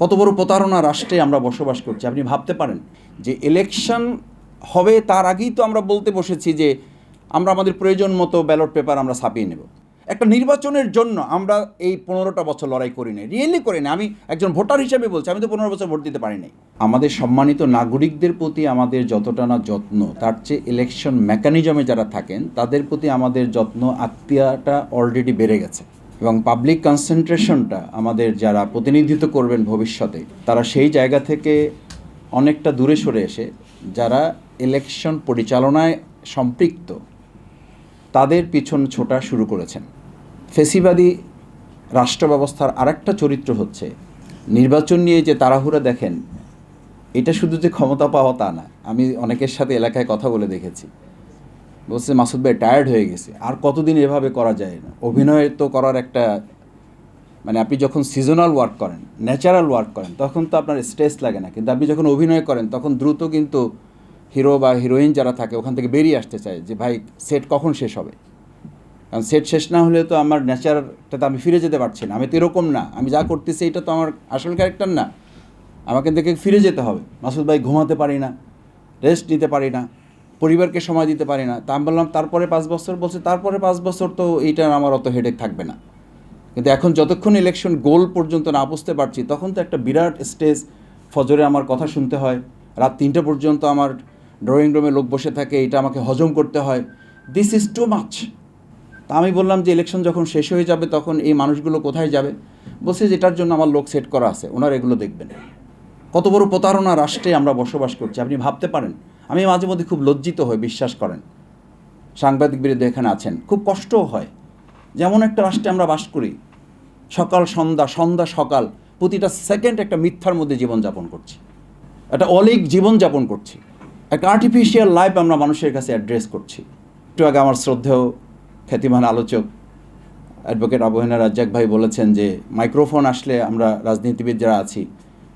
কত বড় প্রতারণা রাষ্ট্রে আমরা বসবাস করছি। আপনি ভাবতে পারেন যে ইলেকশন হবে তার আগেই তো আমরা বলতে বসেছি যে আমরা আমাদের প্রয়োজন মতো ব্যালট পেপার আমরা ছাপিয়ে নেব। একটা নির্বাচনের জন্য আমরা এই 15টা বছর লড়াই করি নাই, রিয়েলি করি না। আমি একজন ভোটার হিসেবে বলছি, আমি তো 15 বছর ভোট দিতে পারি নাই। আমাদের সম্মানিত নাগরিকদের প্রতি আমাদের যতটা না যত্ন, তার চেয়ে ইলেকশন মেকানিজমে যারা থাকেন তাদের প্রতি আমাদের যত্ন আত্মীয়তা অলরেডি বেড়ে গেছে। এবং পাবলিক কনসেন্ট্রেশনটা আমাদের যারা প্রতিনিধিত্ব করবেন ভবিষ্যতে, তারা সেই জায়গা থেকে অনেকটা দূরে সরে এসে যারা ইলেকশন পরিচালনায় সম্পৃক্ত তাদের পিছন ছোটা শুরু করেছেন। ফেসিবাদী রাষ্ট্র ব্যবস্থার আরেকটা চরিত্র হচ্ছে নির্বাচন নিয়ে যে তাড়াহুড়া দেখেন, এটা শুধু যে ক্ষমতা পাওয়া তা না। আমি অনেকের সাথে এলাকায় কথা বলে দেখেছি, বলছে মাসুদ ভাই টায়ার্ড হয়ে গেছে, আর কতদিন এভাবে করা যায় না। অভিনয় তো করার একটা আপনি যখন সিজনাল ওয়ার্ক করেন, ন্যাচারাল ওয়ার্ক করেন, তখন তো আপনার স্ট্রেস লাগে না, কিন্তু আপনি যখন অভিনয় করেন তখন দ্রুত কিন্তু হিরো বা হিরোইন যারা থাকে ওখান থেকে বেরিয়ে আসতে চায় যে ভাই সেট কখন শেষ হবে। কারণ সেট শেষ না হলে তো আমার ন্যাচারটাতে আমি ফিরে যেতে পারছি না। আমি তো এরকম না, আমি যা করতেছি এটা তো আমার আসল ক্যারেক্টার না, আমাকে দেখে ফিরে যেতে হবে। মাসুদ ভাই ঘুমাতে পারি না, রেস্ট নিতে পারি না, পরিবারকে সময় দিতে পারি না। তা আমি বললাম তারপরে 5 বছর, বলছে তারপরে 5 বছর তো এইটার আমার অত হেডেক থাকবে না। কিন্তু এখন যতক্ষণ ইলেকশন গোল পর্যন্ত না বুঝতে পারছি, তখন তো একটা বিরাট স্টেজ, ফজরে আমার কথা শুনতে হয়, রাত 3টা পর্যন্ত আমার ড্রয়িং রুমে লোক বসে থাকে, এটা আমাকে হজম করতে হয়। This is too much. তা আমি বললাম যে ইলেকশন যখন শেষ হয়ে যাবে তখন এই মানুষগুলো কোথায় যাবে? বলছে যে এটার জন্য আমার লোক সেট করা আছে, ওনারা এগুলো দেখবেন। কত বড় প্রতারণা রাষ্ট্রে আমরা বসবাস করছি আপনি ভাবতে পারেন। আমি মাঝে মধ্যে খুব লজ্জিত হই, বিশ্বাস করেন। সাংবাদিক বিরোধী এখানে আছেন, খুব কষ্টও হয়। যেমন একটা রাষ্ট্রে আমরা বাস করি, সকাল সন্ধ্যা, সন্ধ্যা সকাল, প্রতিটা সেকেন্ড একটা মিথ্যার মধ্যে জীবনযাপন করছি, একটা অলীক জীবনযাপন করছি, একটা আর্টিফিশিয়াল লাইফ আমরা মানুষের কাছে অ্যাড্রেস করছি। একটু আগে আমার শ্রদ্ধেয় খ্যাতিমান আলোচক অ্যাডভোকেট আবু হেনা রাজ্জাক ভাই বলেছেন যে মাইক্রোফোন আসলে আমরা রাজনীতিবিদ যারা আছি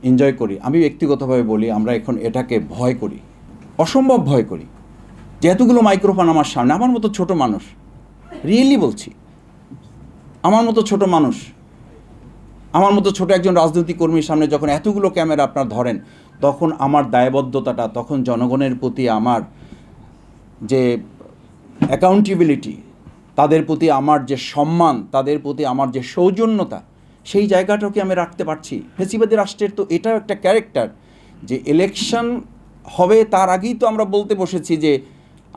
এনজয় করি। আমি ব্যক্তিগতভাবে বলি আমরা এখন এটাকে ভয় করি, অসম্ভব ভয় করি। যে এতগুলো মাইক্রোফোন আমার সামনে, আমার মতো ছোট মানুষ, রিয়েলি বলছি, আমার মতো ছোট মানুষ, আমার মতো ছোট একজন রাজনৈতিক কর্মীর সামনে যখন এতগুলো ক্যামেরা আপনার ধরেন, তখন আমার দায়বদ্ধতাটা, তখন জনগণের প্রতি আমার যে অ্যাকাউন্টেবিলিটি, তাদের প্রতি আমার যে সম্মান, তাদের প্রতি আমার যে সৌজন্যতা, সেই জায়গাটাকে আমি রাখতে পারছি। ফেসিবাদী রাষ্ট্রের তো এটাও একটা ক্যারেক্টার যে ইলেকশন হবে তার আগেই তো আমরা বলতে বসেছি যে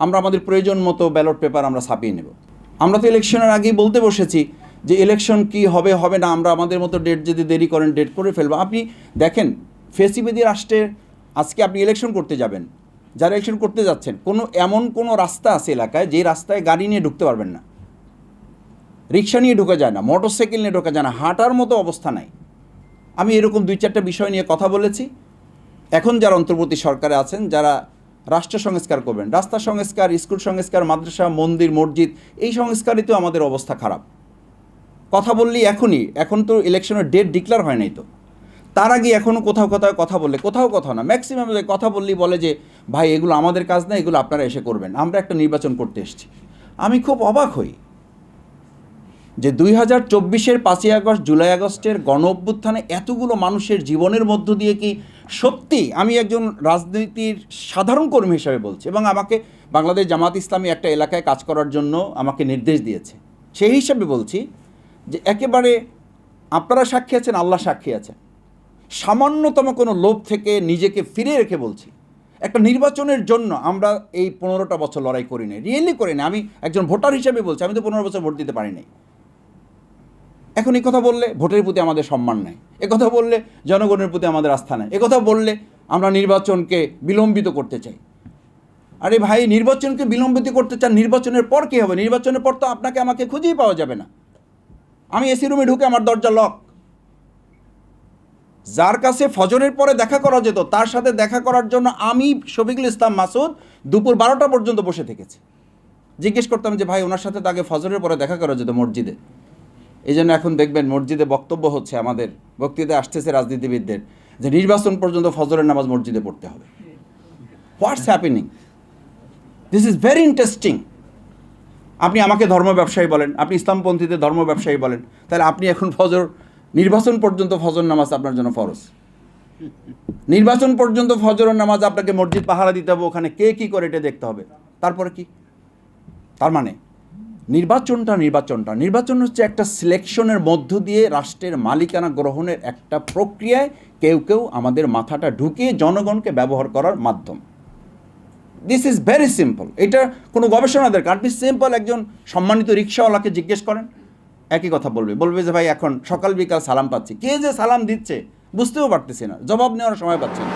আমরা আমাদের প্রয়োজন মতো ব্যালট পেপার আমরা ছাপিয়ে নেব। আমরা তো ইলেকশনের আগেই বলতে বসেছি যে ইলেকশন কি হবে হবে না, আমরা আমাদের মতো ডেট যদি দেরি করেন ডেট করে ফেলবো। আপনি দেখেন ফেসিবাদী রাষ্ট্রের আজকে আপনি ইলেকশন করতে যাবেন, যারা ইলেকশন করতে যাচ্ছেন, এমন কোনো রাস্তা আছে এলাকায় যে রাস্তায় গাড়ি নিয়ে ঢুকতে পারবেন না, রিক্সা নিয়ে ঢোকা যায় না, মোটরসাইকেল নিয়ে ঢোকা যায় না, হাঁটার মতো অবস্থা নাই। আমি এরকম 2-4টা বিষয় নিয়ে কথা বলেছি। এখন যারা অন্তর্বর্তী সরকারে আছেন, যারা রাষ্ট্র সংস্কার করবেন, রাস্তা সংস্কার, স্কুল সংস্কার, মাদ্রাসা, মন্দির, মসজিদ, এই সংস্কারিতেও আমাদের অবস্থা খারাপ। কথা বললেই এখন তো ইলেকশনের ডেট ডিক্লেয়ার হয় নাই, তো তার আগে এখনও কোথাও কথা বললে, কোথাও না, ম্যাক্সিমাম কথা বললেই বলে যে ভাই এগুলো আমাদের কাজ না, এগুলো আপনারা এসে করবেন, আমরা একটা নির্বাচন করতে এসেছি। আমি খুব অবাক হই যে 2024-এর 5ই আগস্ট, জুলাই আগস্টের গণ অভ্যুত্থানে এতগুলো মানুষের জীবনের মধ্য দিয়ে কি সত্যি, আমি একজন রাজনীতির সাধারণ কর্মী হিসাবে বলছি, এবং আমাকে বাংলাদেশ জামাত ইসলামী একটা এলাকায় কাজ করার জন্য আমাকে নির্দেশ দিয়েছে, সেই হিসাবে বলছি যে একেবারে আপনারা সাক্ষী আছেন, আল্লাহ সাক্ষী আছেন, সামান্যতম কোনো লোভ থেকে নিজেকে ফিরে রেখে বলছি একটা নির্বাচনের জন্য আমরা এই 15টা বছর লড়াই করি নাই, রিয়েলি করি না। আমি একজন ভোটার হিসাবে বলছি, আমি তো 15 বছর ভোট দিতে পারি নাই। এখন এই কথা বললে ভোটের প্রতি আমাদের সম্মান নেই, একথা বললে জনগণের প্রতি আমাদের আস্থা নেই, একথা বললে আমরা নির্বাচনকে বিলম্বিত করতে চাই। আরে ভাই, নির্বাচনকে বিলম্বিত করতে চান, নির্বাচনের পর কী হবে? নির্বাচনের পর তো আপনাকে আমাকে খুঁজেই পাওয়া যাবে না। আমি এসি রুমে ঢুকে আমার দরজা লক। যার কাছে ফজরের পরে দেখা করা যেত, তার সাথে দেখা করার জন্য আমি শফিকুল ইসলাম মাসুদ দুপুর 12টা পর্যন্ত বসে থেকেছি। জিজ্ঞেস করতাম যে ভাই ওনার সাথে তো আগে ফজরের পরে দেখা করা যেত মসজিদে। এই জন্য এখন দেখবেন মসজিদে বক্তব্য হচ্ছে, আমাদের বক্তৃতায় আসতেছে রাজনীতিবিদদের যে নির্বাচন পর্যন্ত ফজরের নামাজ মসজিদে পড়তে হবে। What's happening? This is very interesting. আপনি আমাকে ধর্ম ব্যবসায়ী বলেন, আপনি ইসলামপন্থীদের ধর্ম ব্যবসায়ী বলেন, তাহলে আপনি এখন নির্বাচন পর্যন্ত ফজর নামাজ আপনার জন্য ফরজ। নির্বাচন পর্যন্ত ফজরের নামাজ আপনাকে মসজিদ পাহারা দিতে হবে, ওখানে কে কী করে এটা দেখতে হবে। তারপরে কি? তার মানে নির্বাচন হচ্ছে একটা সিলেকশনের মধ্য দিয়ে রাষ্ট্রের মালিকানা গ্রহণের একটা প্রক্রিয়ায় কেউ কেউ আমাদের মাথাটা ঢুকিয়ে জনগণকে ব্যবহার করার মাধ্যম। This is very simple. এটা কোনো গবেষণা দরকার। আপনি সিম্পল একজন সম্মানিত রিক্সাওয়ালাকে জিজ্ঞেস করেন, একই কথা বলবে যে ভাই এখন সকাল বিকাল সালাম পাচ্ছি, কে যে সালাম দিচ্ছে বুঝতেও পারতেছি না, জবাব নেওয়ার সময় পাচ্ছি না।